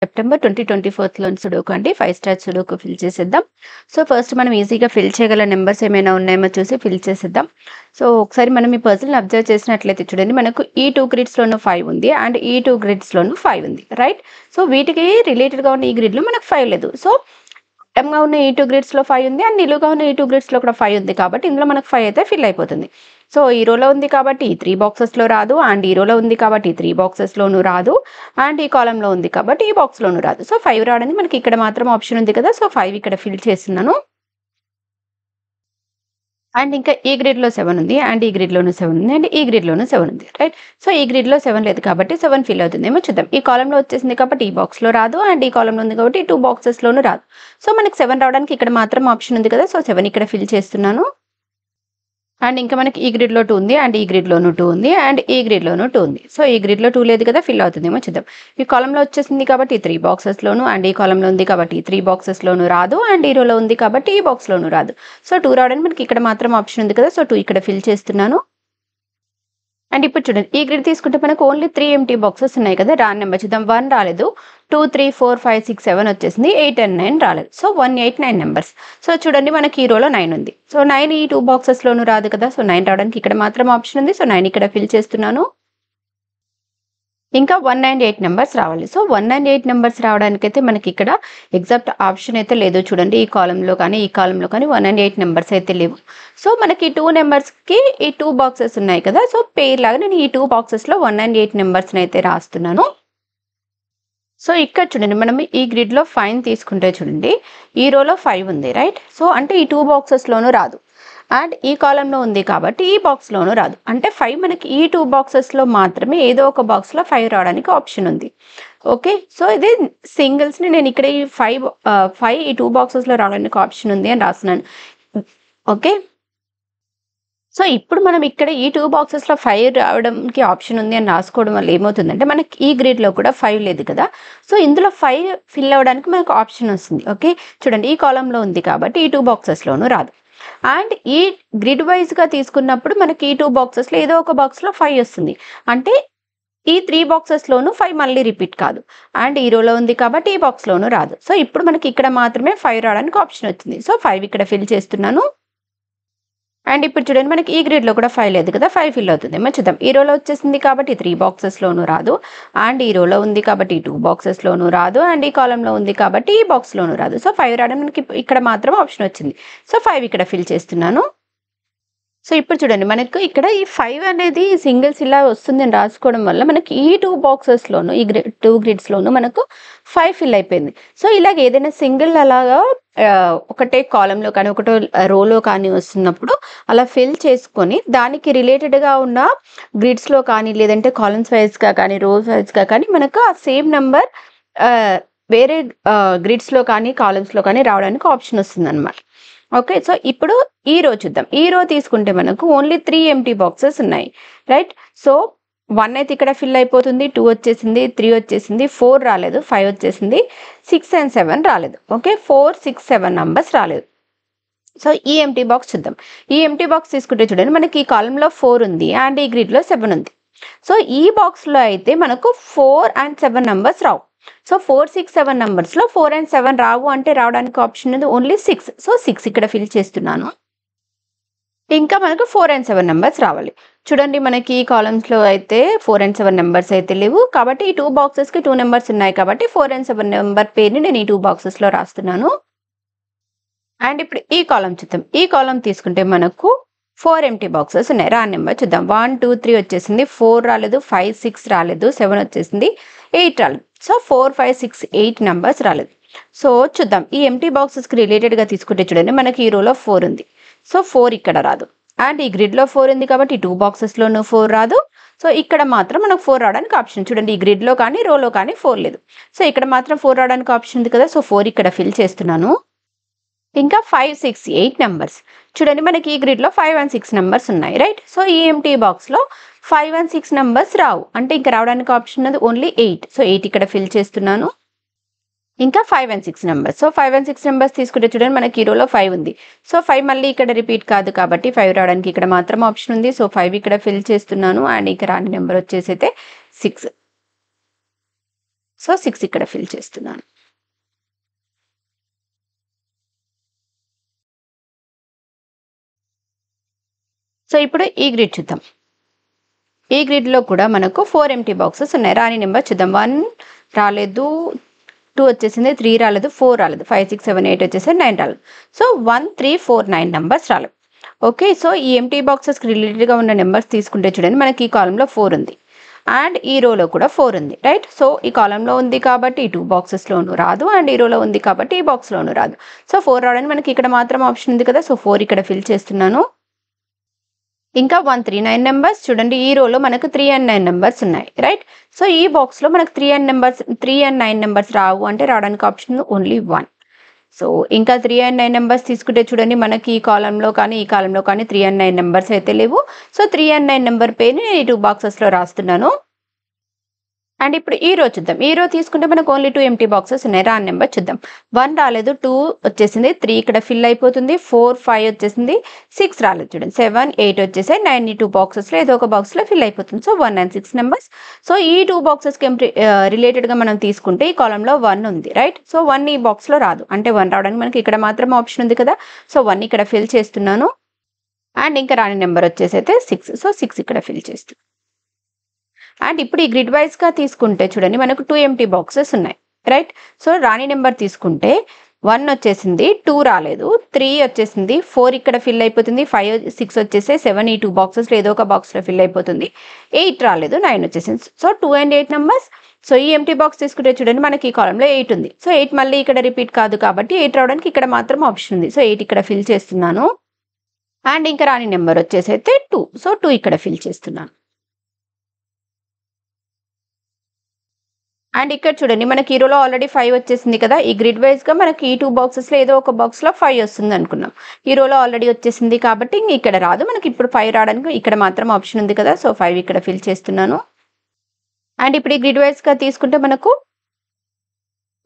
September 2024లోని sudoku అండి. 5 star sudoku fill చేసేద్దాం. So first మనం ఈజీగా ఫిల్ చేయగల నెంబర్స్ ఏమైనా ఉన్నాయేమో చూసి ఫిల్ చేసేద్దాం. సో ఒకసారి మనం ఈ పజిల్ని అబ్జర్వ్ చేసినట్లయితే చూడండి, మనకు ఈ 2 గ్రిడ్స్లోనూ 5 ఉంది అండ్ ఈ 2 గ్రిడ్స్లోనూ 5 ఉంది, రైట్. సో వీటికి రిలేటెడ్గా ఉన్న ఈ గ్రిడ్లో మనకు 5 లేదు. సో అడ్డంగా ఉన్న ఈ 2 గ్రిడ్స్లో 5 ఉంది అండ్ నిలువుగా ఉన్న ఈ 2 గ్రిడ్స్లో కూడా 5 ఉంది కాబట్టి ఇందులో మనకు 5 అయితే ఫిల్ అయిపోతుంది. సో ఈ రోలో ఉంది కాబట్టి ఈ 3 బాక్సెస్లో రాదు అండ్ ఈ రోలో ఉంది కాబట్టి ఈ 3 బాక్సెస్లోనూ రాదు అండ్ ఈ కాలంలో ఉంది కాబట్టి ఈ బాక్స్లోనూ రాదు. సో 5 రావడానికి మనకి ఇక్కడ మాత్రం ఆప్షన్ ఉంది కదా. సో 5 ఇక్కడ ఫిల్ చేస్తున్నాను. అండ్ ఇంకా ఈ గ్రిడ్లో 7 ఉంది అండ్ ఈ గ్రిడ్లోనూ 7 ఉంది అండ్ ఈ గ్రిడ్లోనూ 7 ఉంది, రైట్. సో ఈ గ్రిడ్లో 7 లేదు కాబట్టి 7 ఫిల్ అవుతుందేమో చూద్దాం. ఈ కాలంలో వచ్చేసింది కాబట్టి ఈ బాక్స్లో రాదు అండ్ ఈ కాలంలో ఉంది కాబట్టి ఈ 2 బాక్సెస్లోనూ రాదు. సో మనకి 7 రావడానికి ఇక్కడ మాత్రం ఆప్షన్ ఉంది కదా. సో 7 ఇక్కడ ఫిల్ చేస్తున్నాను. అండ్ ఇంకా మనకి ఈ గ్రిడ్లో 2 ఉంది అండ్ ఈ గ్రిడ్లోనూ 2 ఉంది అండ్ ఈ గ్రిడ్లోనూ 2 ఉంది. సో ఈ గ్రిడ్లో 2 లేదు కదా, ఫిల్ అవుతుందేమో చూద్దాం. ఈ కాలంలో వచ్చేసింది కాబట్టి ఈ 3 బాక్సెస్లోను అండ్ ఈ కాలంలో ఉంది కాబట్టి ఈ 3 బాక్సెస్లోనూ రాదు అండ్ ఈ రోలో ఉంది కాబట్టి ఈ బాక్స్లోనూ రాదు. సో 2 రావడానికి మనకి ఇక్కడ మాత్రం ఆప్షన్ ఉంది కదా. సో 2 ఇక్కడ ఫిల్ చేస్తున్నాను. అండ్ ఇప్పుడు చూడండి, ఈ గ్రిడ్ తీసుకుంటే మనకు ఓన్లీ 3 ఎంటీ బాక్సెస్ ఉన్నాయి కదా. రాని నెంబర్ చూద్దాం. 1 రాలేదు, 2 3 4 5 6 7 వచ్చేసింది, 8 అండ్ 9 రాలేదు. So 1 8 9 numbers. సో చూడండి, మనకి ఈ రోలో 9 ఉంది. సో 9 ఈ 2 బాక్సెస్లోనూ రాదు కదా. సో 9 రావడానికి ఇక్కడ మాత్రం ఆప్షన్ ఉంది. సో 9 ఇక్కడ ఫిల్ చేస్తున్నాను. ఇంకా 1 అండ్ 8 నెంబర్స్ రావాలి. సో 1 అండ్ 8 నెంబర్స్ రావడానికైతే మనకి ఇక్కడ ఎగ్జాక్ట్ ఆప్షన్ అయితే లేదు. చూడండి, ఈ కాలంలో కానీ ఈ కాలంలో కానీ 1 అండ్ 8 నెంబర్స్ అయితే లేవు. సో మనకి 2 నెంబర్స్కి ఈ 2 బాక్సెస్ ఉన్నాయి కదా. సో పేర్ లాగా నేను ఈ 2 బాక్సెస్లో 1 అండ్ 8 నెంబర్స్ని అయితే రాస్తున్నాను. సో ఇక్కడ చూడండి, మనం ఈ గ్రిడ్లో 5 తీసుకుంటే చూడండి, ఈ రోలో 5 ఉంది, రైట్. సో అంటే ఈ 2 బాక్సెస్లోనూ రాదు అండ్ ఈ కాలంలో ఉంది కాబట్టి ఈ బాక్స్లోనూ రాదు. అంటే 5 మనకి ఈ 2 బాక్సెస్లో మాత్రమే ఏదో ఒక బాక్స్లో 5 రావడానికి ఆప్షన్ ఉంది. ఓకే, సో ఇది సింగిల్స్ని నేను ఇక్కడ ఈ 5 ఈ 2 బాక్సెస్లో రావడానికి ఆప్షన్ ఉంది అని రాస్తున్నాను. ఓకే, సో ఇప్పుడు మనం ఇక్కడ ఈ 2 బాక్సెస్లో 5 రావడానికి ఆప్షన్ ఉంది అని రాసుకోవడం వల్ల ఏమవుతుందంటే, మనకి ఈ గ్రిడ్లో కూడా 5 లేదు కదా. సో ఇందులో 5 ఫిల్ అవ్వడానికి మనకు ఆప్షన్ వస్తుంది. ఓకే, చూడండి, ఈ కాలంలో ఉంది కాబట్టి ఈ 2 బాక్సెస్లోనూ రాదు అండ్ ఈ గ్రిడ్ వైజ్గా తీసుకున్నప్పుడు మనకి ఈ 2 బాక్సెస్లో ఏదో ఒక బాక్స్లో 5 వస్తుంది. అంటే ఈ 3 బాక్సెస్లోనూ 5 మళ్ళీ రిపీట్ కాదు అండ్ ఈ రోలో ఉంది కాబట్టి ఈ బాక్స్లోనూ రాదు. సో ఇప్పుడు మనకి ఇక్కడ మాత్రమే 5 రావడానికి ఆప్షన్ వచ్చింది. సో 5 ఇక్కడ ఫిల్ చేస్తున్నాను. అండ్ ఇప్పుడు చూడండి, మనకి ఈ గ్రిడ్లో కూడా 5 లేదు కదా. 5 ఫిల్ అవుతుంది. మరి చూద్దాం, ఈ రోలో వచ్చేసింది కాబట్టి 3 బాక్సెస్లోనూ రాదు అండ్ ఈ రోలో ఉంది కాబట్టి 2 బాక్సెస్లోనూ రాదు అండ్ ఈ కాలంలో ఉంది కాబట్టి ఈ బాక్స్లోనూ రాదు. సో 5 రావడానికి మనకి ఇక్కడ మాత్రం ఆప్షన్ వచ్చింది. సో 5 ఇక్కడ ఫిల్ చేస్తున్నాను. సో ఇప్పుడు చూడండి, మనకు ఇక్కడ ఈ 5 అనేది సింగిల్స్ ఇలా వస్తుంది అని రాసుకోవడం వల్ల మనకి ఈ 2 బాక్సెస్లోను ఈ 2 గ్రిడ్స్లోను మనకు 5 ఫిల్ అయిపోయింది. సో ఇలాగ ఏదైనా సింగిల్ అలాగా ఒకటే కాలంలో కానీ ఒకటో రోలో కానీ వస్తున్నప్పుడు అలా ఫిల్ చేసుకొని దానికి రిలేటెడ్గా ఉన్న గ్రిడ్స్లో కానీ లేదంటే కాలమ్స్ వైజ్గా కానీ రోస్ వైజ్గా కానీ మనకు ఆ సేమ్ నెంబర్ వేరే గ్రిడ్స్లో కానీ కాలమ్స్లో కానీ రావడానికి ఆప్షన్ వస్తుంది అనమాట. ఓకే, సో ఇప్పుడు ఈ రో చూద్దాం. ఈ రో తీసుకుంటే మనకు ఓన్లీ 3 ఎంటీ బాక్సెస్ ఉన్నాయి, రైట్. సో 1 అయితే ఇక్కడ ఫిల్ అయిపోతుంది, 2 వచ్చేసింది, 3 వచ్చేసింది, 4 రాలేదు, 5 వచ్చేసింది, 6 అండ్ 7 రాలేదు. ఓకే, 4 6 7 నంబర్స్ రాలేదు. సో ఈ ఎంటీ బాక్స్ చూద్దాం. ఈ ఎంటీ బాక్స్ తీసుకుంటే చూడండి, మనకి ఈ కాలంలో 4 ఉంది అండ్ ఈ గ్రిడ్లో 7 ఉంది. సో ఈ బాక్స్లో అయితే మనకు 4 and 7 numbers Rao. So 4 6 7 నంబర్స్లో 4 and 7 రావు అంటే రావడానికి ఆప్షన్ ఉంది ఓన్లీ 6. సో 6 ఇక్కడ ఫిల్ చేస్తున్నాను. ఇంకా మనకు 4 అండ్ 7 నెంబర్స్ రావాలి. చూడండి, మనకి ఈ కాలమ్స్లో అయితే 4 అండ్ 7 నెంబర్స్ అయితే లేవు కాబట్టి ఈ 2 బాక్సెస్కి 2 నెంబర్స్ ఉన్నాయి కాబట్టి 4 అండ్ 7 నెంబర్ పేరుని నేను ఈ 2 బాక్సెస్లో రాస్తున్నాను. అండ్ ఇప్పుడు ఈ కాలం చూద్దాం. ఈ కాలం తీసుకుంటే మనకు 4 ఎంటీ బాక్సెస్ ఉన్నాయి. రాని నెంబర్ చూద్దాం. 1 2 3 వచ్చేసింది, 4 రాలేదు, 5 6 రాలేదు, 7 వచ్చేసింది, 8 రాలేదు. సో 4 5 6 8 నెంబర్స్ రాలేదు. సో చూద్దాం, ఈ ఎంటీ బాక్సెస్కి రిలేటెడ్గా తీసుకుంటే చూడండి, మనకి ఈ రోలో 4 ఉంది. సో 4 ఇక్కడ రాదు అండ్ ఈ గ్రిడ్లో 4 ఉంది కాబట్టి 2 బాక్సెస్లోనూ 4 రాదు. సో ఇక్కడ మాత్రం మనకు 4 రావడానికి ఆప్షన్. చూడండి, ఈ గ్రిడ్లో కానీ రోలో కానీ 4 లేదు. సో ఇక్కడ మాత్రం 4 రావడానికి ఆప్షన్ ఉంది కదా. సో 4 ఇక్కడ ఫిల్ చేస్తున్నాను. ఇంకా 5 6 8 నెంబర్స్. చూడండి, మనకి ఈ గ్రిడ్లో 5 అండ్ 6 నెంబర్స్ ఉన్నాయి, రైట్. సో ఈ ఎంటీ బాక్స్లో 5 అండ్ 6 నెంబర్స్ రావు అంటే ఇంకా రావడానికి ఆప్షన్ ఉంది ఓన్లీ 8. సో 8 ఇక్కడ ఫిల్ చేస్తున్నాను. ఇంకా 5 and 6 numbers. So 5 and 6 numbers తీసుకుంటే చూడండి, మనకి ఈ రోలో 5 ఉంది. సో 5 మళ్ళీ ఇక్కడ రిపీట్ కాదు కాబట్టి 5 రావడానికి ఇక్కడ మాత్రం ఆప్షన్ ఉంది. సో 5 ఇక్కడ ఫిల్ చేస్తున్నాను అండ్ ఇక్కడ రాని నెంబర్ వచ్చేసి అయితే 6. సో 6 ఇక్కడ ఫిల్ చేస్తున్నాను. సో ఇప్పుడు ఈ గ్రిడ్ చూద్దాం. ఈ గ్రిడ్లో కూడా మనకు 4 ఎంటీ బాక్సెస్ ఉన్నాయి. రాని నెంబర్ చూద్దాం. 1 రాలేదు, 2 వచ్చేసింది, 3 రాలేదు, 4 రాలేదు, 5 6 7 8 వచ్చేసి 9 రాలేదు. సో 1 3 4 9 నెంబర్స్ రాలేదు. ఓకే, సో ఈ ఎంటీ బాక్సెస్కి రిలేటెడ్గా ఉన్న నెంబర్స్ తీసుకుంటే చూడండి, మనకి ఈ కాలంలో 4 ఉంది అండ్ ఈ రోలో కూడా 4 ఉంది, రైట్? సో ఈ కాలంలో ఉంది కాబట్టి ఈ 2 బాక్సెస్లోనూ రాదు అండ్ ఈ రోలో ఉంది కాబట్టి ఈ బాక్స్లోనూ రాదు. సో 4 రావడానికి మనకి ఇక్కడ మాత్రం ఆప్షన్ ఉంది కదా, సో 4 ఇక్కడ ఫిల్ చేస్తున్నాను. ఇంకా 1 3 9 నెంబర్స్ చూడండి, ఈ రోలో మనకు 3 and 9 నెంబర్స్ ఉన్నాయి, రైట్? సో ఈ బాక్స్లో మనకు 3 and 9 నెంబర్స్ రావు అంటే రావడానికి ఆప్షన్ ఓన్లీ 1. సో ఇంకా 3 and 9 నెంబర్స్ తీసుకుంటే చూడండి, మనకి ఈ కాలంలో కానీ ఈ కాలంలో కానీ 3 and 9 నెంబర్స్ అయితే లేవు. సో 3 and 9 నెంబర్ పేరుని నేను ఈ 2 బాక్సెస్లో రాస్తున్నాను. అండ్ ఇప్పుడు ఈ రో చూద్దాం. ఈ రో తీసుకుంటే మనకు ఓన్లీ 2 ఎంటీ బాక్సెస్ ఉన్నాయి. రాని నెంబర్ చూద్దాం. 1 రాలేదు, 2 వచ్చేసింది, 3 ఇక్కడ ఫిల్ అయిపోతుంది, 4 5 వచ్చేసింది, 6 రాలేదు చూడండి, 7 8 వచ్చేసాయి, 9 ఈ 2 బాక్సెస్లో ఏదో ఒక బాక్స్లో ఫిల్ అయిపోతుంది. So 1 and 6 numbers. సో ఈ 2 బాక్సెస్కి రిలేటెడ్గా మనం తీసుకుంటే ఈ కాలంలో 1 ఉంది, రైట్? సో 1 ఈ బాక్స్లో రాదు అంటే 1 రావడానికి మనకి ఇక్కడ మాత్రం ఆప్షన్ ఉంది కదా, సో 1 ఇక్కడ ఫిల్ చేస్తున్నాను. అండ్ ఇంకా రాని నెంబర్ వచ్చేసి అయితే 6, సో 6 ఇక్కడ ఫిల్ చేస్తున్నాను. అండ్ ఇప్పుడు ఈ గ్రిడ్ వైజ్గా తీసుకుంటే చూడండి, మనకు 2 ఎంటీ బాక్సెస్ ఉన్నాయి, రైట్? సో రాని నెంబర్ తీసుకుంటే 1 వచ్చేసింది, 2 రాలేదు, 3 వచ్చేసింది, 4 ఇక్కడ ఫిల్ అయిపోతుంది, 5 6 వచ్చేసి 7 ఈ 2 బాక్సెస్లో ఏదో ఒక బాక్స్లో ఫిల్ అయిపోతుంది, 8 రాలేదు, 9 వచ్చేసింది. So 2 and 8 numbers. సో ఈ ఎంటీ బాక్స్ తీసుకుంటే చూడండి, మనకి ఈ కాలంలో 8 ఉంది. సో 8 మళ్ళీ ఇక్కడ రిపీట్ కాదు కాబట్టి 8 రావడానికి ఇక్కడ మాత్రం ఆప్షన్ ఉంది. సో 8 ఇక్కడ ఫిల్ చేస్తున్నాను. అండ్ ఇంకా రాని నెంబర్ వచ్చేసి అయితే 2, సో 2 ఇక్కడ ఫిల్ చేస్తున్నాను. అండ్ ఇక్కడ చూడండి, మనకి ఈ రోలో ఆల్రెడీ 5 వచ్చేసింది కదా, ఈ గ్రిడ్ వైజ్గా మనకి ఈ 2 బాక్సెస్లో ఏదో ఒక బాక్స్లో 5 వస్తుంది అనుకున్నాం. ఈ రోలో ఆల్రెడీ వచ్చేసింది కాబట్టి ఇంక ఇక్కడ రాదు, మనకి ఇప్పుడు 5 రావడానికి ఇక్కడ మాత్రం ఆప్షన్ ఉంది కదా, సో 5 ఇక్కడ ఫిల్ చేస్తున్నాను. అండ్ ఇప్పుడు ఈ గ్రిడ్ వైజ్గా తీసుకుంటే మనకు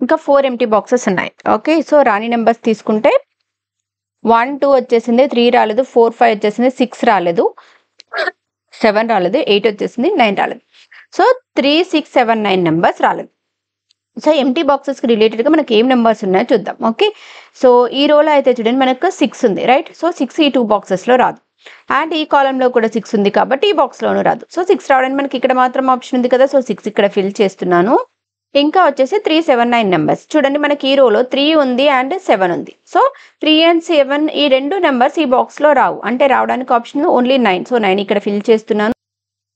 ఇంకా 4 ఎంటీ బాక్సెస్ ఉన్నాయి. ఓకే, సో రాని నెంబర్స్ తీసుకుంటే 1 2 వచ్చేసింది, 3 రాలేదు, 4 5 వచ్చేసింది, 6 రాలేదు, 7 రాలేదు, 8 వచ్చేసింది, 9 రాలేదు. సో 3 6 7 9 నెంబర్స్ రాలేదు. సో ఎంటీ బాక్సెస్కి రిలేటెడ్గా మనకి ఏం నెంబర్స్ ఉన్నాయో చూద్దాం. ఓకే, సో ఈ రోలో అయితే చూడండి మనకు 6 ఉంది, రైట్? సో 6 ఈ 2 బాక్సెస్లో రాదు అండ్ ఈ కాలంలో కూడా 6 ఉంది కాబట్టి ఈ బాక్స్లోనూ రాదు. సో 6 రావడానికి మనకి ఇక్కడ మాత్రం ఆప్షన్ ఉంది కదా, సో 6 ఇక్కడ ఫిల్ చేస్తున్నాను. ఇంకా వచ్చేసి 3 7 9 నెంబర్స్ చూడండి, మనకి ఈ రోలో 3 ఉంది అండ్ 7 ఉంది. సో 3 and 7 ఈ 2 నెంబర్స్ ఈ బాక్స్లో రావు అంటే రావడానికి ఆప్షన్ ఓన్లీ 9. సో 9 ఇక్కడ ఫిల్ చేస్తున్నాను.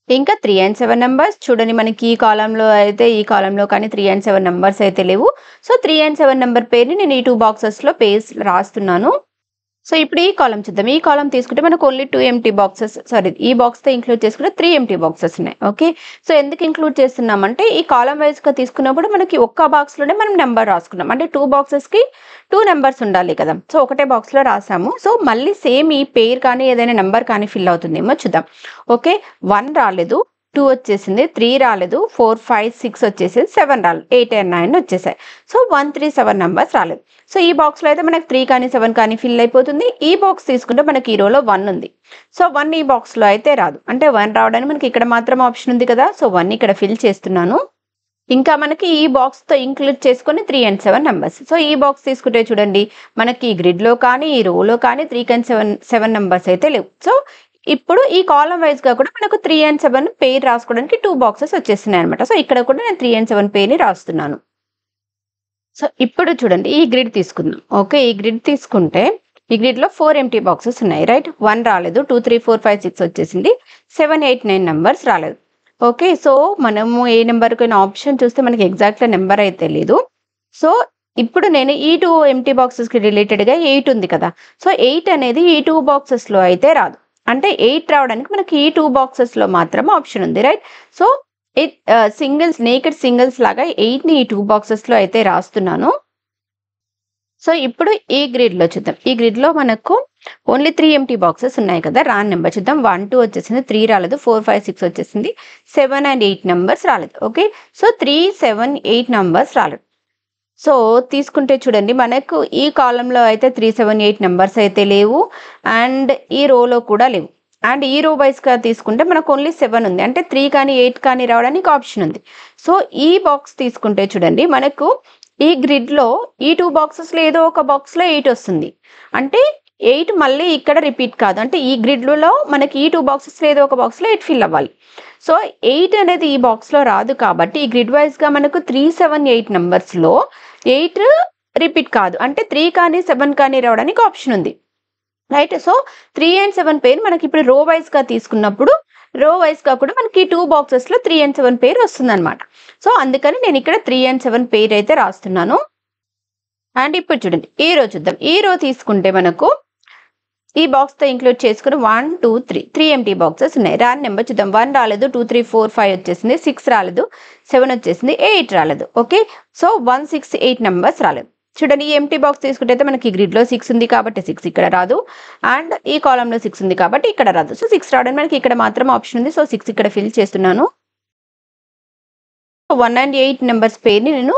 ఇంకా 3 and 7 నెంబర్స్ చూడండి, మనకి ఈ కాలంలో అయితే ఈ కాలంలో కానీ 3 and 7 నెంబర్స్ అయితే లేవు. సో 3 and 7 నెంబర్ పేరుని నేను ఈ 2 బాక్సెస్లో పేస్ రాస్తున్నాను. సో ఇప్పుడు ఈ కాలం చూద్దాం. ఈ కాలం తీసుకుంటే మనకు ఓన్లీ 2 ఎంటీ బాక్సెస్, సారీ ఈ బాక్స్తో ఇంక్లూడ్ చేసుకుంటే 3 ఎంటీ బాక్సెస్ ఉన్నాయి. ఓకే, సో ఎందుకు ఇంక్లూడ్ చేస్తున్నామంటే ఈ కాలం వైజ్గా తీసుకున్నప్పుడు మనకి ఒక్క బాక్స్లోనే మనం నెంబర్ రాసుకున్నాం అంటే 2 బాక్సెస్కి 2 నెంబర్స్ ఉండాలి కదా, సో ఒకటే బాక్స్లో రాసాము. సో మళ్ళీ సేమ్ ఈ పేరు కానీ ఏదైనా నెంబర్ కానీ ఫిల్ అవుతుందేమో చూద్దాం. ఓకే, 1 రాలేదు, 2 వచ్చేసింది, 3 రాలేదు, 4 5 6 వచ్చేసింది, 7 రాలేదు, 8 and 9 వచ్చేసాయి. సో 1 3 7 నెంబర్స్ రాలేదు. సో ఈ బాక్స్లో అయితే మనకి 3 కానీ 7 కానీ ఫిల్ అయిపోతుంది. ఈ బాక్స్ తీసుకుంటే మనకి ఈ రోలో 1 ఉంది. సో 1 ఈ బాక్స్లో అయితే రాదు అంటే 1 రావడానికి మనకి ఇక్కడ మాత్రం ఆప్షన్ ఉంది కదా, సో 1 ఇక్కడ ఫిల్ చేస్తున్నాను. ఇంకా మనకి ఈ బాక్స్తో ఇంక్లూడ్ చేసుకొని 3 and 7 నెంబర్స్. సో ఈ బాక్స్ తీసుకుంటే చూడండి, మనకి ఈ గ్రిడ్లో కానీ ఈ రోలో కానీ 3 and 7 నెంబర్స్ అయితే లేవు. సో ఇప్పుడు ఈ కాలం వైజ్గా కూడా మనకు 3 and 7 పేరు రాసుకోవడానికి 2 బాక్సెస్ వచ్చేస్తున్నాయి అనమాట. సో ఇక్కడ కూడా నేను 3 and 7 పేరుని రాస్తున్నాను. సో ఇప్పుడు చూడండి, ఈ గ్రిడ్ తీసుకుందాం. ఓకే, ఈ గ్రిడ్ తీసుకుంటే ఈ గ్రిడ్లో 4 ఎంటీ బాక్సెస్ ఉన్నాయి, రైట్? 1 రాలేదు, 2 3 4 5 6 వచ్చేసింది, 7 8 9 నెంబర్స్ రాలేదు. ఓకే, సో మనము ఏ నెంబర్కైనా ఆప్షన్ చూస్తే మనకి ఎగ్జాక్ట్గా నెంబర్ అయితే లేదు. సో ఇప్పుడు నేను ఈ 2 ఎంటీ బాక్సెస్కి రిలేటెడ్గా 8 ఉంది కదా, సో 8 అనేది ఈ 2 బాక్సెస్లో అయితే రాదు అంటే 8 రావడానికి మనకి ఈ 2 బాక్సెస్లో మాత్రం ఆప్షన్ ఉంది, right? So singles naked singles లాగా 8ని ఈ 2 బాక్సెస్లో అయితే రాస్తున్నాను. సో ఇప్పుడు ఈ గ్రిడ్లో చూద్దాం. ఈ గ్రిడ్లో మనకు ఓన్లీ 3 ఎంటీ బాక్సెస్ ఉన్నాయి కదా, రాని నెంబర్ చూద్దాం. 1 2 వచ్చేసింది, 3 రాలేదు, 4 5 6 వచ్చేసింది, 7 and 8 నెంబర్స్ రాలేదు. ఓకే, సో 3 7 8 నెంబర్స్ రాలేదు. సో తీసుకుంటే చూడండి, మనకు ఈ కాలంలో అయితే 3 7 8 నెంబర్స్ అయితే లేవు అండ్ ఈ రోలో కూడా లేవు అండ్ ఈ రో వైజ్గా తీసుకుంటే మనకు ఓన్లీ 7 ఉంది, అంటే 3 కానీ 8 కానీ రావడానికి ఆప్షన్ ఉంది. సో ఈ బాక్స్ తీసుకుంటే చూడండి మనకు ఈ గ్రిడ్లో ఈ 2 బాక్సెస్లో ఏదో ఒక బాక్స్లో 8 వస్తుంది, అంటే 8 మళ్ళీ ఇక్కడ రిపీట్ కాదు, అంటే ఈ గ్రిడ్లో మనకి ఈ 2 బాక్సెస్లో ఏదో ఒక బాక్స్లో 8 ఫిల్ అవ్వాలి. సో 8 అనేది ఈ బాక్స్లో రాదు కాబట్టి ఈ గ్రిడ్ వైజ్గా మనకు 3, 7, 8 నెంబర్స్లో 8 రిపీట్ కాదు, అంటే 3 కానీ 7 కానీ రావడానికి ఆప్షన్ ఉంది, రైట్. సో 3 and 7 పేర్ మనకి ఇప్పుడు రో వైజ్గా తీసుకున్నప్పుడు రో వైజ్గా కూడా మనకి 2 బాక్సెస్లో 3 and 7 పేర్ వస్తుంది అనమాట. సో అందుకని నేను ఇక్కడ 3 and 7 పేర్ అయితే రాస్తున్నాను. అండ్ ఇప్పుడు చూడండి ఈ రో చూద్దాం. ఈ రో తీసుకుంటే మనకు ఈ బాక్స్తో ఇంక్లూడ్ చేసుకుని 1, 2, 3 ఎంటీ బాక్సెస్ ఉన్నాయి. రాని నెంబర్ చూద్దాం. 1 రాలేదు, 2, 3, 4, 5 వచ్చేసింది, 6 రాలేదు, 7 వచ్చేసింది, 8 రాలేదు. ఓకే, సో 1, 6, 8 నెంబర్స్ రాలేదు. చూడండి ఈ ఎంటీ బాక్స్ తీసుకుంటే అయితే మనకి గ్రిడ్లో 6 ఉంది కాబట్టి 6 ఇక్కడ రాదు, అండ్ ఈ కాలంలో 6 ఉంది కాబట్టి ఇక్కడ రాదు. సో 6 రావడానికి మనకి ఇక్కడ మాత్రం ఆప్షన్ ఉంది. సో 6 ఇక్కడ ఫిల్ చేస్తున్నాను. 1 and 8 నెంబర్స్ పేరుని నేను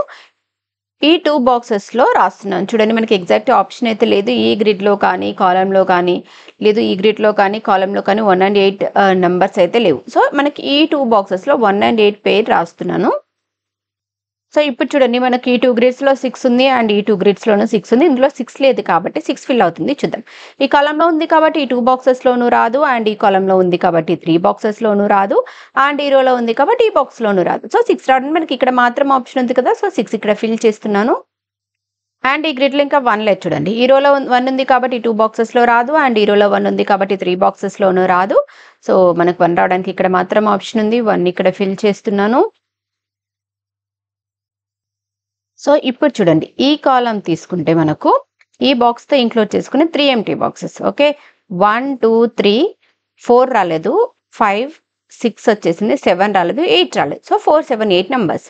ఈ 2 బాక్సెస్లో రాస్తున్నాను. చూడండి మనకి ఎగ్జాక్ట్ ఆప్షన్ అయితే లేదు, ఈ గ్రిడ్లో కానీ కాలంలో కానీ లేదు, ఈ గ్రిడ్లో కానీ కాలంలో కానీ 1 and 8 నెంబర్స్ అయితే లేవు. సో మనకి ఈ 2 బాక్సెస్లో 1 and 8 పేరు రాస్తున్నాను. సో ఇప్పుడు చూడండి మనకి ఈ 2 గ్రిడ్స్లో 6 ఉంది అండ్ ఈ 2 గ్రిడ్స్లోనూ 6 ఉంది, ఇందులో 6 లేదు కాబట్టి 6 ఫిల్ అవుతుంది. చూద్దాం. ఈ కాలంలో ఉంది కాబట్టి ఈ 2 బాక్సెస్లోనూ రాదు, అండ్ ఈ కాలంలో ఉంది కాబట్టి 3 బాక్సెస్లోనూ రాదు, అండ్ ఈ రోలో ఉంది కాబట్టి ఈ బాక్స్లోనూ రాదు. సో 6 రావడానికి మనకి ఇక్కడ మాత్రం ఆప్షన్ ఉంది కదా, సో 6 ఇక్కడ ఫిల్ చేస్తున్నాను. అండ్ ఈ గ్రిడ్లో ఇంకా 1 లేదు చూడండి. ఈ రోలో 1 ఉంది కాబట్టి 2 బాక్సెస్లో రాదు, అండ్ ఈ రోలో 1 ఉంది కాబట్టి 3 బాక్సెస్లోనూ రాదు. సో మనకు 1 రావడానికి ఇక్కడ మాత్రం ఆప్షన్ ఉంది, 1 ఇక్కడ ఫిల్ చేస్తున్నాను. సో ఇప్పుడు చూడండి ఈ కాలం తీసుకుంటే మనకు ఈ బాక్స్తో ఇంక్లూడ్ చేసుకుని 3 ఎంటీ బాక్సెస్. ఓకే, 1, 2, 3, 4 రాలేదు, 5, 6 వచ్చేసింది, 7 రాలేదు, 8 రాలేదు. So 4, 7, 8 numbers.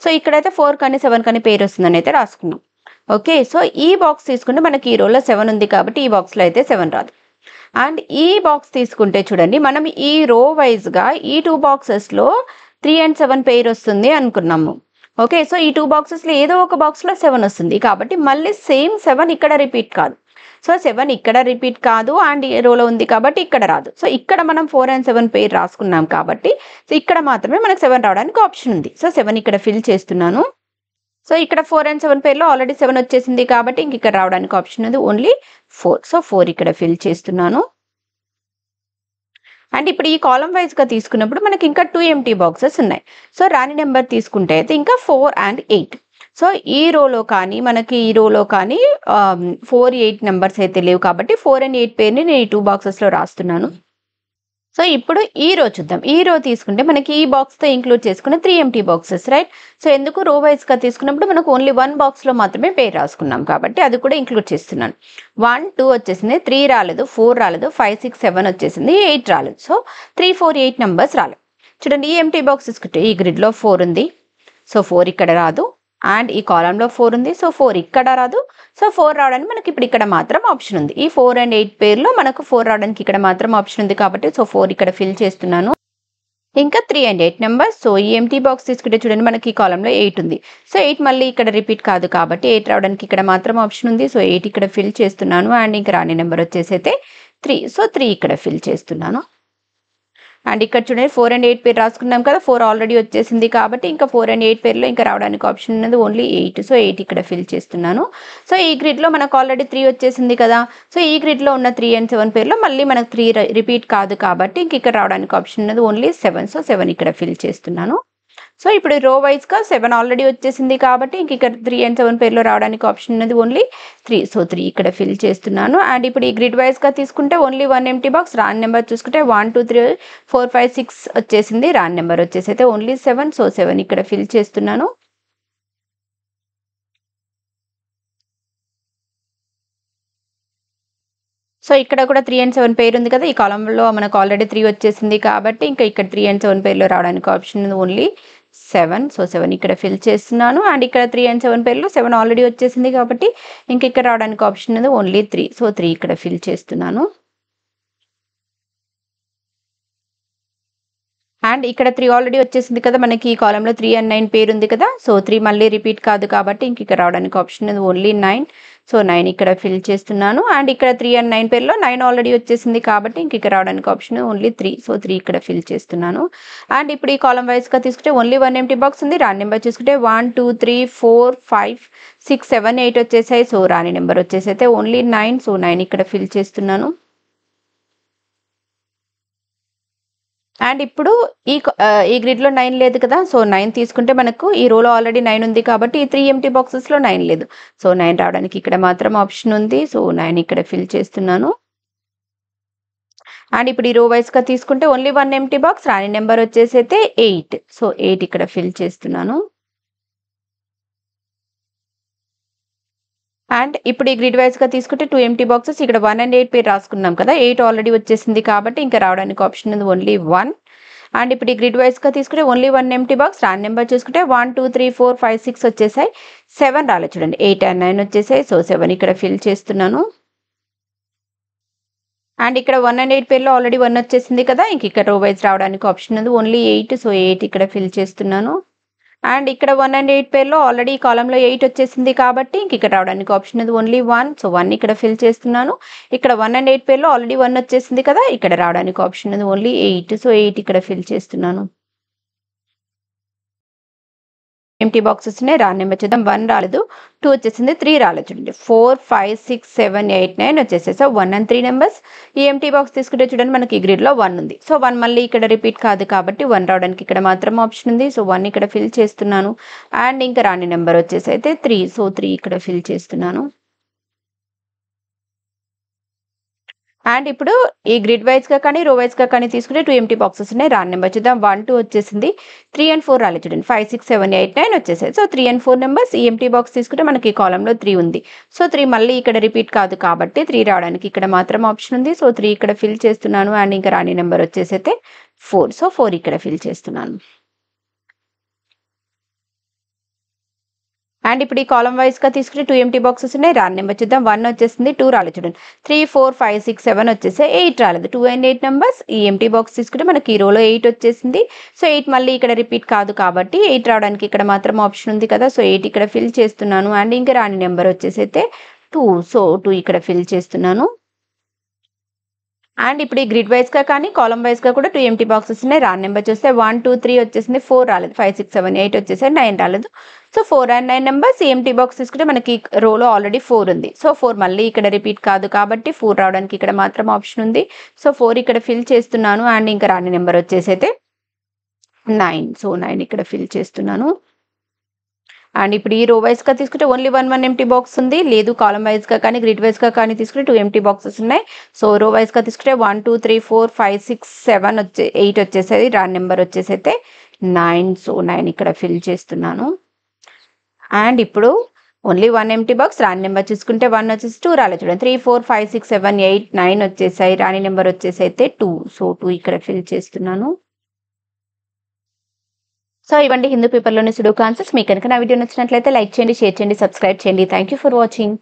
సో ఇక్కడైతే 4 కానీ 7 కానీ పేరు వస్తుందని అయితే రాసుకున్నాం. ఓకే, సో ఈ బాక్స్ తీసుకుంటే మనకి ఈ రోలో 7 ఉంది కాబట్టి ఈ బాక్స్లో అయితే 7 రాదు. అండ్ ఈ బాక్స్ తీసుకుంటే చూడండి మనం ఈ రో వైజ్గా ఈ 2 బాక్సెస్లో 3 and 7 పేరు వస్తుంది అనుకున్నాము. ఓకే, సో ఈ 2 బాక్సెస్లో ఏదో ఒక బాక్స్లో 7 వస్తుంది కాబట్టి మళ్ళీ సేమ్ 7 ఇక్కడ రిపీట్ కాదు. సో 7 ఇక్కడ రిపీట్ కాదు, అండ్ ఈ రోలో ఉంది కాబట్టి ఇక్కడ రాదు. సో ఇక్కడ మనం 4 and 7 పేరు రాసుకున్నాం కాబట్టి సో ఇక్కడ మాత్రమే మనకు 7 రావడానికి ఆప్షన్ ఉంది. సో 7 ఇక్కడ ఫిల్ చేస్తున్నాను. సో ఇక్కడ 4 and 7 పేర్లో ఆల్రెడీ 7 వచ్చేసింది కాబట్టి ఇంక ఇక్కడ రావడానికి ఆప్షన్ ఉంది ఓన్లీ 4. సో 4 ఇక్కడ ఫిల్ చేస్తున్నాను. అండ్ ఇప్పుడు ఈ కాలం వైజ్గా తీసుకున్నప్పుడు మనకి ఇంకా 2 ఎంటీ బాక్సెస్ ఉన్నాయి. సో రాని నెంబర్ తీసుకుంటే అయితే ఇంకా 4 and 8. సో ఈ రోలో కానీ మనకి ఈ రోలో కానీ 4, 8 నెంబర్స్ అయితే లేవు కాబట్టి 4 and 8 పేరుని నేను ఈ 2 బాక్సెస్లో రాస్తున్నాను. సో ఇప్పుడు ఈ రో చూద్దాం. ఈ రో తీసుకుంటే మనకి ఈ బాక్స్తో ఇంక్లూడ్ చేసుకున్న 3 ఎంటీ బాక్సెస్, రైట్. సో ఎందుకు రో వైజ్గా తీసుకున్నప్పుడు మనకు ఓన్లీ 1 బాక్స్లో మాత్రమే పేరు రాసుకున్నాం కాబట్టి అది కూడా ఇంక్లూడ్ చేస్తున్నాను. 1, 2 వచ్చేసింది, 3 రాలేదు, 4 రాలేదు, 5, 6, 7 వచ్చేసింది, 8 రాలేదు. సో 3, 4, 8 నెంబర్స్ రాలేదు. చూడండి ఈ ఎంటీ బాక్స్ తీసుకుంటే ఈ గ్రిడ్లో 4 ఉంది, సో 4 ఇక్కడ రాదు, అండ్ ఈ కాలంలో 4 ఉంది, సో 4 ఇక్కడ రాదు. సో 4 రావడానికి మనకి ఇప్పుడు ఇక్కడ మాత్రం ఆప్షన్ ఉంది. ఈ 4 and 8 పేర్లో మనకు 4 రావడానికి ఇక్కడ మాత్రం ఆప్షన్ ఉంది కాబట్టి సో 4 ఇక్కడ ఫిల్ చేస్తున్నాను. ఇంకా 3 and 8 నెంబర్స్. సో ఈ ఎంటీ బాక్స్ తీసుకుంటే చూడండి మనకి ఈ కాలంలో 8 ఉంది. సో 8 మళ్ళీ ఇక్కడ రిపీట్ కాదు కాబట్టి 8 రావడానికి ఇక్కడ మాత్రం ఆప్షన్ ఉంది. సో 8 ఇక్కడ ఫిల్ చేస్తున్నాను. అండ్ ఇంకా రాని నెంబర్ వచ్చేసి అయితే 3. సో 3 ఇక్కడ ఫిల్ చేస్తున్నాను. అండ్ ఇక్కడ చూడండి 4 and 8 పేరు రాసుకున్నాం కదా, 4 ఆల్రెడీ వచ్చేసింది కాబట్టి ఇంకా 4 and 8 పేర్లో ఇంకా రావడానికి ఆప్షన్ ఉన్నది ఓన్లీ 8. సో 8 ఇక్కడ ఫిల్ చేస్తున్నాను. సో ఈ గ్రిడ్లో మనకు ఆల్రెడీ 3 వచ్చేసింది కదా, సో ఈ గ్రిడ్లో ఉన్న 3 and 7 పేర్లో మళ్ళీ మనకు 3 రిపీట్ కాదు కాబట్టి ఇంక ఇక్కడ రావడానికి ఆప్షన్ ఉన్నది ఓన్లీ 7. సో 7 ఇక్కడ ఫిల్ చేస్తున్నాను. సో ఇప్పుడు రో వైజ్గా 7 ఆల్రెడీ వచ్చేసింది కాబట్టి ఇంక ఇక్కడ 3 and 7 పేర్లో రావడానికి ఆప్షన్ ఉన్నది ఓన్లీ 3. సో 3 ఇక్కడ ఫిల్ చేస్తున్నాను. అండ్ ఇప్పుడు ఈ గ్రిడ్ వైజ్గా తీసుకుంటే ఓన్లీ 1 ఎంటీ బాక్స్. రాని నెంబర్ చూసుకుంటే 1, 2, 3, 4, 5, 6 వచ్చేసింది, రాని నెంబర్ వచ్చేసి అయితే ఓన్లీ 7. సో 7 ఇక్కడ ఫిల్ చేస్తున్నాను. సో ఇక్కడ కూడా 3 and 7 పేరు ఉంది కదా, ఈ కాలంలో మనకు ఆల్రెడీ 3 వచ్చేసింది కాబట్టి ఇంకా ఇక్కడ 3 and 7 పేర్లో రావడానికి ఆప్షన్ ఉంది ఓన్లీ 7. సో 7 ఇక్కడ ఫిల్ చేస్తున్నాను. అండ్ ఇక్కడ 3 and 7 పేర్లో 7 ఆల్రెడీ వచ్చేసింది కాబట్టి ఇంక ఇక్కడ రావడానికి ఆప్షన్ ఉంది ఓన్లీ 3. సో 3 ఇక్కడ ఫిల్ చేస్తున్నాను. అండ్ ఇక్కడ 3 ఆల్రెడీ వచ్చేసింది కదా మనకి ఈ కాలంలో 3 అండ్ 9 పేరు ఉంది కదా. సో 3 మళ్ళీ రిపీట్ కాదు కాబట్టి ఇంక ఇక్కడ రావడానికి ఆప్షన్ ఉంది ఓన్లీ 9. సో 9 ఇక్కడ ఫిల్ చేస్తున్నాను. అండ్ ఇక్కడ 3 అండ్ 9 పేరులో 9 ఆల్రెడీ వచ్చేసింది కాబట్టి ఇంక ఇక్కడ రావడానికి ఆప్షన్ ఓన్లీ 3. సో 3 ఇక్కడ ఫిల్ చేస్తున్నాను. అండ్ ఇప్పుడు ఈ కాలం వైజ్గా తీసుకుంటే ఓన్లీ 1 ఎంటీ బాక్స్ ఉంది. రాని నెంబర్ చూసుకుంటే 1 2 3 4 5 6 7 8 వచ్చేసాయి. సో రాని నెంబర్ వచ్చేసి అయితే ఓన్లీ 9. సో 9 ఇక్కడ ఫిల్ చేస్తున్నాను. అండ్ ఇప్పుడు ఈ గ్రిడ్లో 9 లేదు కదా. సో 9 తీసుకుంటే మనకు ఈ రోలో ఆల్రెడీ 9 ఉంది కాబట్టి ఈ 3 ఎంటీ బాక్సెస్లో 9 లేదు. సో 9 రావడానికి ఇక్కడ మాత్రం ఆప్షన్ ఉంది. సో 9 ఇక్కడ ఫిల్ చేస్తున్నాను. అండ్ ఇప్పుడు ఈ రో వైజ్గా తీసుకుంటే ఓన్లీ 1 ఎంటీ బాక్స్. రాని నెంబర్ వచ్చేసి అయితే 8. సో 8 ఇక్కడ ఫిల్ చేస్తున్నాను. అండ్ ఇప్పుడు ఈ గ్రిడ్ వైజ్గా తీసుకుంటే 2 ఎంటీ బాక్సెస్. ఇక్కడ 1 అండ్ 8 పేరు రాసుకున్నాం కదా. 8 ఆల్రెడీ వచ్చేసింది కాబట్టి ఇంకా రావడానికి ఆప్షన్ ఉంది ఓన్లీ 1. అండ్ ఇప్పుడు ఈ గ్రిడ్ వైజ్గా తీసుకుంటే ఓన్లీ 1 ఎంటీ బాక్స్. రాని నెంబర్ చూసుకుంటే 1 2 3 4 5 6 వచ్చేసాయి. 7 రాలేదు చూడండి. 8 అండ్ 9 వచ్చేసాయి. సో 7 ఇక్కడ ఫిల్ చేస్తున్నాను. అండ్ ఇక్కడ 1 అండ్ 8 పేర్లో ఆల్రెడీ 1 వచ్చేసింది కదా. ఇంక ఇక్కడ రో వైజ్ రావడానికి ఆప్షన్ ఉంది ఓన్లీ 8. సో 8 ఇక్కడ ఫిల్ చేస్తున్నాను. అండ్ ఇక్కడ 1 అండ్ 8 పేర్లో ఆల్రెడీ ఈ కాలంలో 8 వచ్చేసింది కాబట్టి ఇంక ఇక్కడ రావడానికి ఆప్షన్ ఉంది ఓన్లీ 1. సో 1 ఇక్కడ ఫిల్ చేస్తున్నాను. ఇక్కడ 1 అండ్ 8 పేర్లో ఆల్రెడీ 1 వచ్చేసింది కదా. ఇక్కడ రావడానికి ఆప్షన్ ఉంది ఓన్లీ 8. సో 8 ఇక్కడ ఫిల్ చేస్తున్నాను. ఎంటీ బాక్సెస్ ఉన్నాయి. రాని నెంబర్ చూద్దాం. 1 రాలేదు, 2 వచ్చేసింది, 3 రాలేదు చూడండి. 4 5 6 7 8 9 వచ్చేసాయి. So 1 and 3 numbers. ఈ ఎంటీ బాక్స్ తీసుకుంటే చూడండి మనకి ఈ గ్రిడ్లో 1 ఉంది. సో 1 మళ్ళీ ఇక్కడ రిపీట్ కాదు కాబట్టి 1 రావడానికి ఇక్కడ మాత్రం ఆప్షన్ ఉంది. సో 1 ఇక్కడ ఫిల్ చేస్తున్నాను. అండ్ ఇంకా రాని నెంబర్ వచ్చేసి అయితే 3. సో 3 ఇక్కడ ఫిల్ చేస్తున్నాను. అండ్ ఇప్పుడు ఈ గ్రిడ్ వైజ్గా కానీ రో వైజ్గా కానీ తీసుకుంటే 2 ఎంటీ బాక్సెస్ ఉన్నాయి. రాని నెంబర్ చూద్దాం. 1 2 వచ్చేసింది, 3 అండ్ 4 రాలేదు చూడండి. 5 6 7 8 9 వచ్చేసాయి. So 3 and 4 numbers. ఈ ఎంటీ బాక్స్ తీసుకుంటే మనకి ఈ కాలంలో 3 ఉంది. సో 3 మళ్ళీ ఇక్కడ రిపీట్ కాదు కాబట్టి 3 రావడానికి ఇక్కడ మాత్రం ఆప్షన్ ఉంది. సో 3 ఇక్కడ ఫిల్ చేస్తున్నాను. అండ్ ఇంకా రాని నెంబర్ వచ్చేసి అయితే 4. సో 4 ఇక్కడ ఫిల్ చేస్తున్నాను. అండ్ ఇప్పుడు ఈ కాలం వైజ్గా తీసుకుంటే 2 ఎంటీ బాక్సెస్ ఉన్నాయి. రాని నెంబర్ చూద్దాం. 1 వచ్చేసింది, 2 రాలేదు చూడండి. 3 4 5 6 7 వచ్చేసాయి. 8 రాలేదు. 2 అండ్ 8 నెంబర్స్. ఈ ఎంటీ బాక్స్ తీసుకుంటే మనకి ఈ రోలో 8 వచ్చేసింది. సో 8 మళ్ళీ ఇక్కడ రిపీట్ కాదు కాబట్టి 8 రావడానికి ఇక్కడ మాత్రం ఆప్షన్ ఉంది కదా. సో 8 ఇక్కడ ఫిల్ చేస్తున్నాను. అండ్ ఇంకా రాని నెంబర్ వచ్చేసి అయితే 2. సో 2 ఇక్కడ ఫిల్ చేస్తున్నాను. అండ్ ఇప్పుడు ఈ గ్రిడ్ వైజ్గా కానీ కాలం వైజ్గా కూడా 2 ఎంటీ బాక్సెస్ ఉన్నాయి. రాని నెంబర్ చూస్తే 1 2 3 వచ్చేసింది, 4 రాలేదు. 5 6 7 8 వచ్చేసాయి, 9 రాలేదు. So 4 and 9 numbers. ఈ ఎంటీ బాక్స్ తీసుకుంటే మనకి రోలో ఆల్రెడీ 4 ఉంది. సో 4 మళ్ళీ ఇక్కడ రిపీట్ కాదు కాబట్టి 4 రావడానికి ఇక్కడ మాత్రం ఆప్షన్ ఉంది. సో 4 ఇక్కడ ఫిల్ చేస్తున్నాను. అండ్ ఇంకా రాని నెంబర్ వచ్చేసి అయితే 9. సో 9 ఇక్కడ ఫిల్ చేస్తున్నాను. అండ్ ఇప్పుడు ఈ రో వైజ్గా తీసుకుంటే ఓన్లీ 1 ఎంటీ బాక్స్ ఉంది. లేదు కాలం వైజ్గా కానీ గ్రిడ్ వైజ్గా కానీ తీసుకుంటే 2 ఎంటీ బాక్సెస్ ఉన్నాయి. సో రో వైజ్గా తీసుకుంటే 1 2 3 4 5 6 7 8 వచ్చేసేది. రాని నెంబర్ వచ్చేసి అయితే 9. సో 9 ఇక్కడ ఫిల్ చేస్తున్నాను. అండ్ ఇప్పుడు ఓన్లీ 1 ఎంటీ బాక్స్. రాని నెంబర్ చూసుకుంటే 1 వచ్చేసి 2 రాలేదు చూడండి. 3 4 5 6 7 8 9 వచ్చేసాయి. రాని నెంబర్ వచ్చేసి అయితే 2. సో 2 ఇక్కడ ఫిల్ చేస్తున్నాను. సో ఇవ్వండి హిందూ పేపర్లోని సుడోకు ఆన్సర్స్. మీకు కనుక నా వీడియో నచ్చినట్లయితే లైక్ చేయండి, షేర్ చేయండి, సబ్స్క్రైబ్ చేయండి. Thank you for watching.